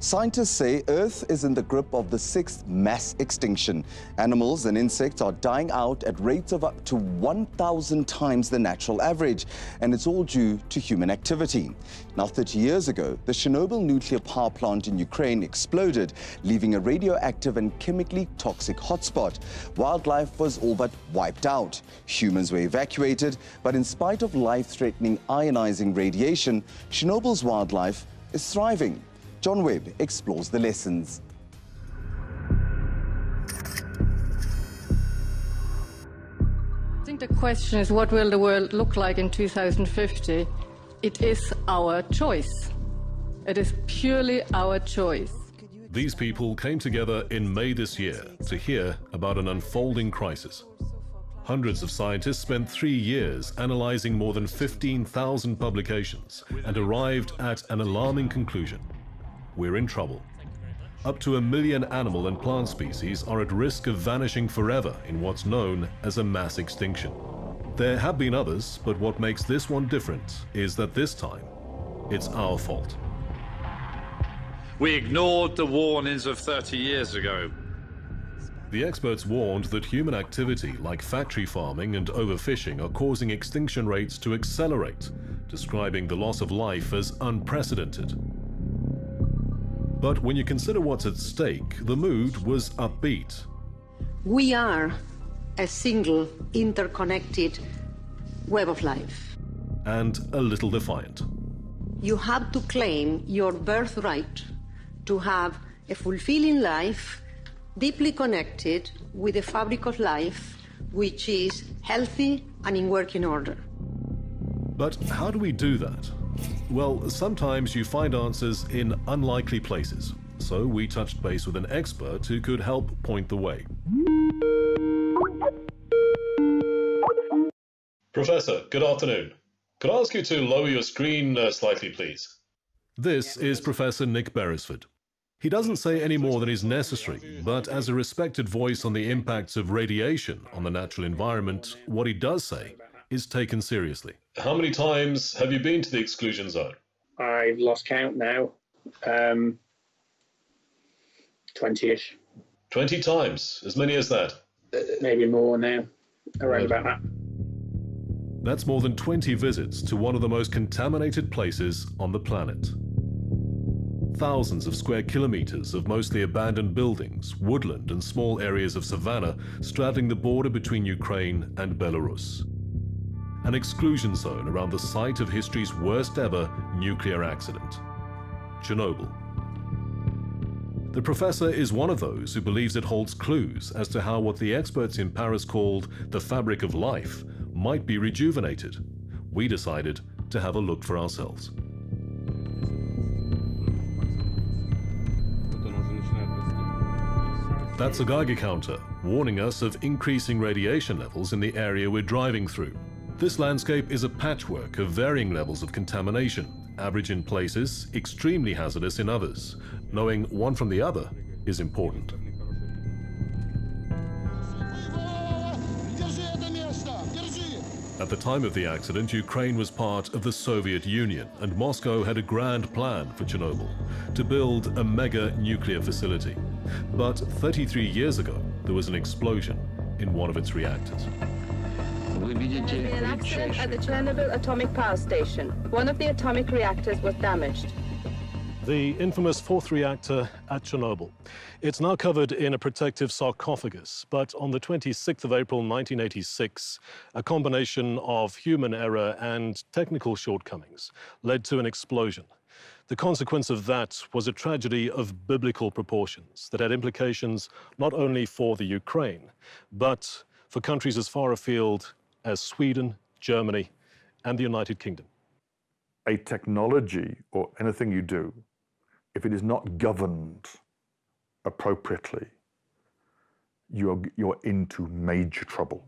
Scientists say Earth is in the grip of the 6th mass extinction. Animals and insects are dying out at rates of up to 1,000 times the natural average, and it's all due to human activity. Now, 30 years ago, the Chernobyl nuclear power plant in Ukraine exploded, leaving a radioactive and chemically toxic hotspot. Wildlife was all but wiped out. Humans were evacuated, but in spite of life-threatening ionizing radiation, Chernobyl's wildlife is thriving. John Webb explores the lessons. I think the question is, what will the world look like in 2050? It is our choice. It is purely our choice. These people came together in May this year to hear about an unfolding crisis. Hundreds of scientists spent 3 years analyzing more than 15,000 publications and arrived at an alarming conclusion. We're in trouble. Up to 1 million animal and plant species are at risk of vanishing forever in what's known as a mass extinction. There have been others, but what makes this one different is that this time, it's our fault. We ignored the warnings of 30 years ago. The experts warned that human activity like factory farming and overfishing are causing extinction rates to accelerate, describing the loss of life as unprecedented. But when you consider what's at stake, the mood was upbeat. We are a single, interconnected web of life. And a little defiant. You have to claim your birthright to have a fulfilling life, deeply connected with the fabric of life, which is healthy and in working order. But how do we do that? Well, sometimes you find answers in unlikely places. So we touched base with an expert who could help point the way. Professor, good afternoon. Could I ask you to lower your screen slightly, please? This is Professor Nick Beresford. He doesn't say any more than is necessary, but as a respected voice on the impacts of radiation on the natural environment, what he does say is taken seriously. How many times have you been to the exclusion zone? I've lost count now. 20-ish. 20 times? As many as that? Maybe more now. Around about that. That's more than 20 visits to one of the most contaminated places on the planet. Thousands of square kilometers of mostly abandoned buildings, woodland and small areas of savanna straddling the border between Ukraine and Belarus. An exclusion zone around the site of history's worst ever nuclear accident, Chernobyl. The professor is one of those who believes it holds clues as to how what the experts in Paris called the fabric of life might be rejuvenated. We decided to have a look for ourselves. That's a Geiger counter warning us of increasing radiation levels in the area we're driving through. This landscape is a patchwork of varying levels of contamination, average in places, extremely hazardous in others. Knowing one from the other is important. At the time of the accident, Ukraine was part of the Soviet Union, and Moscow had a grand plan for Chernobyl, to build a mega nuclear facility. But 33 years ago, there was an explosion in one of its reactors. There's been an accident at the Chernobyl atomic power station. One of the atomic reactors was damaged. The infamous fourth reactor at Chernobyl. It's now covered in a protective sarcophagus, but on the 26th of April 1986, a combination of human error and technical shortcomings led to an explosion. The consequence of that was a tragedy of biblical proportions that had implications not only for the Ukraine, but for countries as far afield as Sweden, Germany, and the United Kingdom. A technology or anything you do, if it is not governed appropriately, you're into major trouble.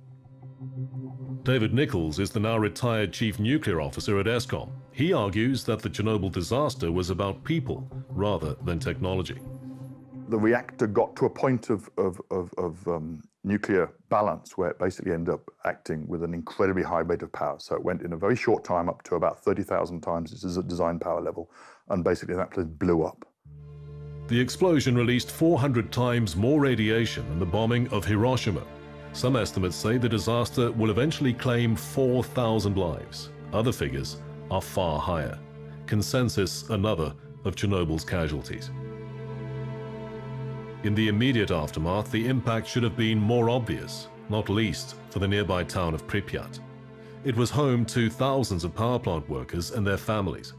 David Nichols is the now retired chief nuclear officer at ESCOM. He argues that the Chernobyl disaster was about people rather than technology. The reactor got to a point of nuclear balance where it basically ended up acting with an incredibly high rate of power. So it went in a very short time up to about 30,000 times its design power level, and basically that place blew up. The explosion released 400 times more radiation than the bombing of Hiroshima. Some estimates say the disaster will eventually claim 4,000 lives. Other figures are far higher. Consensus another of Chernobyl's casualties. In the immediate aftermath, the impact should have been more obvious, not least for the nearby town of Pripyat. It was home to thousands of power plant workers and their families.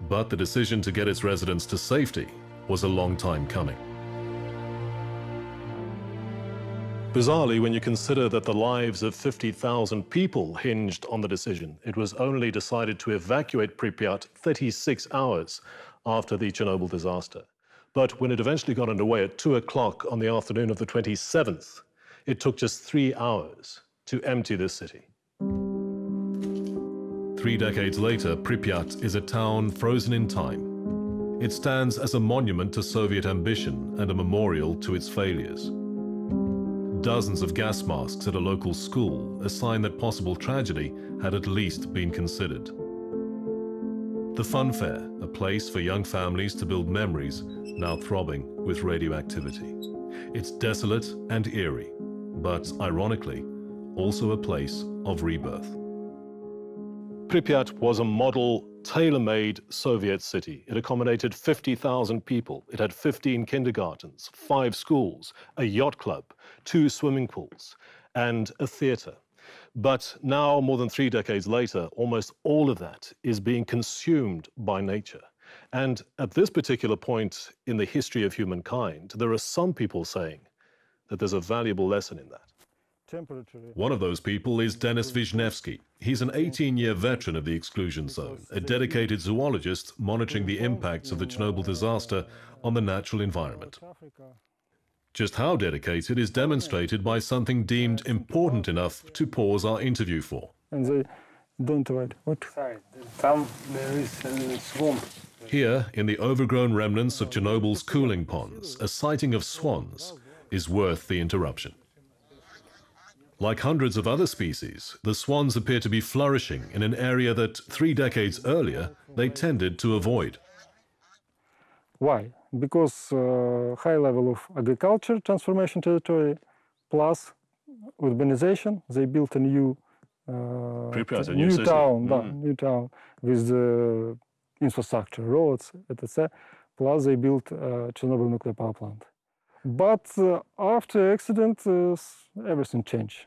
But the decision to get its residents to safety was a long time coming. Bizarrely, when you consider that the lives of 50,000 people hinged on the decision, it was only decided to evacuate Pripyat 36 hours after the Chernobyl disaster. But when it eventually got underway at 2 o'clock on the afternoon of the 27th, it took just 3 hours to empty this city. 3 decades later, Pripyat is a town frozen in time. It stands as a monument to Soviet ambition and a memorial to its failures. Dozens of gas masks at a local school, a sign that possible tragedy had at least been considered. The Fun Fair, a place for young families to build memories, now throbbing with radioactivity. It's desolate and eerie, but ironically, also a place of rebirth. Pripyat was a model, tailor-made Soviet city. It accommodated 50,000 people. It had 15 kindergartens, 5 schools, a yacht club, 2 swimming pools, and a theater. But now, more than 3 decades later, almost all of that is being consumed by nature. And at this particular point in the history of humankind, there are some people saying that there's a valuable lesson in that. One of those people is Denis Wisniewski. He's an 18-year veteran of the exclusion zone, a dedicated zoologist monitoring the impacts of the Chernobyl disaster on the natural environment. Just how dedicated is demonstrated by something deemed important enough to pause our interview for. And they don't avoid what? There is swamp. Here, in the overgrown remnants of Chernobyl's cooling ponds, a sighting of swans is worth the interruption. Like hundreds of other species, the swans appear to be flourishing in an area that 3 decades earlier they tended to avoid. Why? Because high level of agriculture, transformation territory, plus urbanization. They built a new Pripyat, new town, new town with infrastructure, roads, etc. Plus they built Chernobyl nuclear power plant. But after accident, everything changed.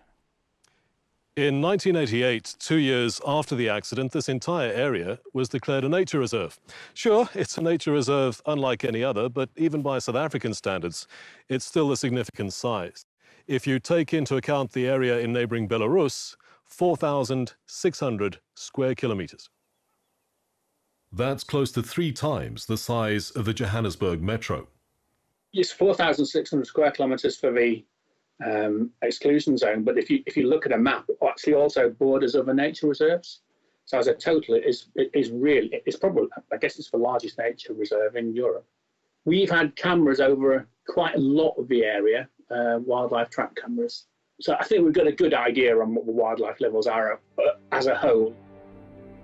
In 1988, 2 years after the accident, this entire area was declared a nature reserve. Sure, it's a nature reserve unlike any other, but even by South African standards, it's still a significant size. If you take into account the area in neighboring Belarus, 4,600 square kilometers. That's close to 3 times the size of the Johannesburg metro. It's 4,600 square kilometres for the exclusion zone, but if you look at a map, it actually also borders other nature reserves. So as a total, it's probably, I guess it's the largest nature reserve in Europe. We've had cameras over quite a lot of the area, wildlife trap cameras. So I think we've got a good idea on what the wildlife levels are as a whole.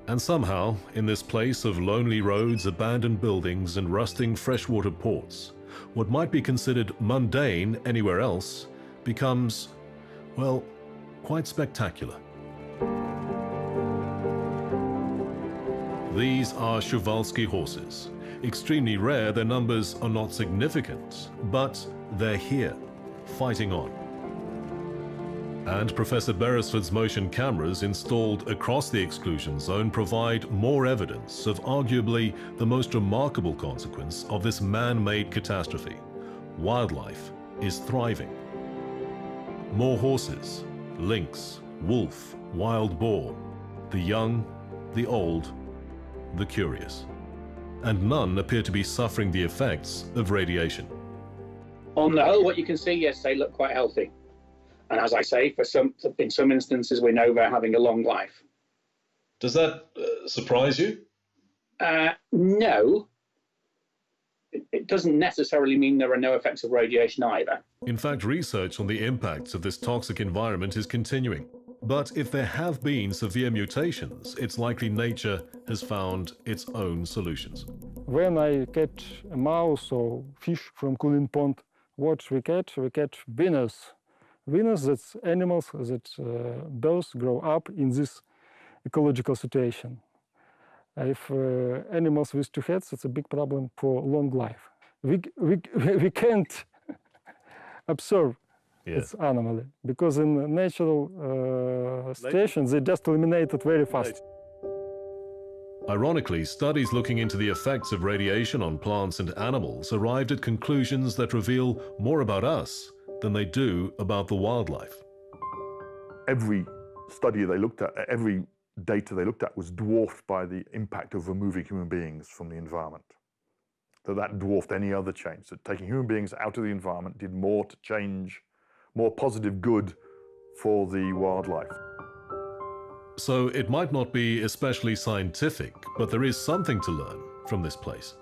And somehow, in this place of lonely roads, abandoned buildings, and rusting freshwater ports, what might be considered mundane anywhere else becomes, well, quite spectacular. These are 𝗀𝗏𝗀𝗃 horses. Extremely rare, their numbers are not significant, but they're here, fighting on. And Professor Beresford's motion cameras installed across the exclusion zone provide more evidence of arguably the most remarkable consequence of this man-made catastrophe. Wildlife is thriving. More horses, lynx, wolf, wild boar, the young, the old, the curious. And none appear to be suffering the effects of radiation. On the whole, what you can see, yes, they look quite healthy. And as I say, in some instances, we know they're having a long life. Does that surprise you? No. It doesn't necessarily mean there are no effects of radiation either. In fact, research on the impacts of this toxic environment is continuing. But if there have been severe mutations, it's likely nature has found its own solutions. When I catch a mouse or fish from cooling pond, what we catch? We catch winners. Winners, that's animals that those grow up in this ecological situation. If animals with two heads, it's a big problem for long life. We can't observe its anomaly because in natural situations they just eliminate it very fast. Ironically, studies looking into the effects of radiation on plants and animals arrived at conclusions that reveal more about us than they do about the wildlife. Every study they looked at, every data they looked at was dwarfed by the impact of removing human beings from the environment. That dwarfed any other change. That taking human beings out of the environment did more to change, more positive good for the wildlife. So it might not be especially scientific, but there is something to learn from this place.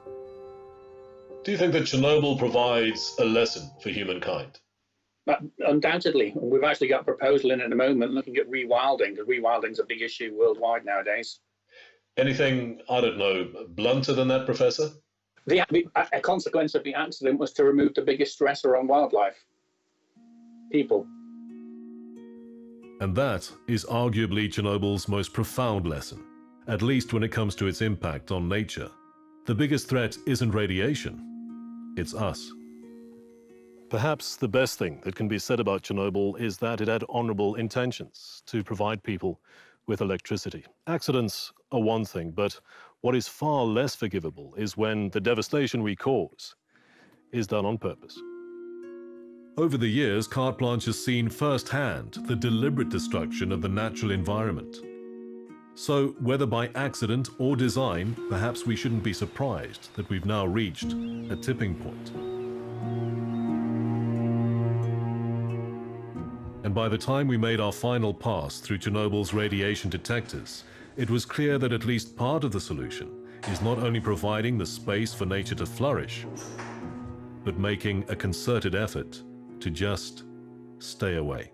Do you think that Chernobyl provides a lesson for humankind? Undoubtedly. We've actually got a proposal in at the moment looking at rewilding, because rewilding is a big issue worldwide nowadays. Anything, I don't know, blunter than that, Professor? A consequence of the accident was to remove the biggest stressor on wildlife: people. And that is arguably Chernobyl's most profound lesson, at least when it comes to its impact on nature. The biggest threat isn't radiation, it's us. Perhaps the best thing that can be said about Chernobyl is that it had honorable intentions to provide people with electricity. Accidents are one thing, but what is far less forgivable is when the devastation we cause is done on purpose. Over the years, Carte Blanche has seen firsthand the deliberate destruction of the natural environment. So, whether by accident or design, perhaps we shouldn't be surprised that we've now reached a tipping point. And by the time we made our final pass through Chernobyl's radiation detectors, it was clear that at least part of the solution is not only providing the space for nature to flourish, but making a concerted effort to just stay away.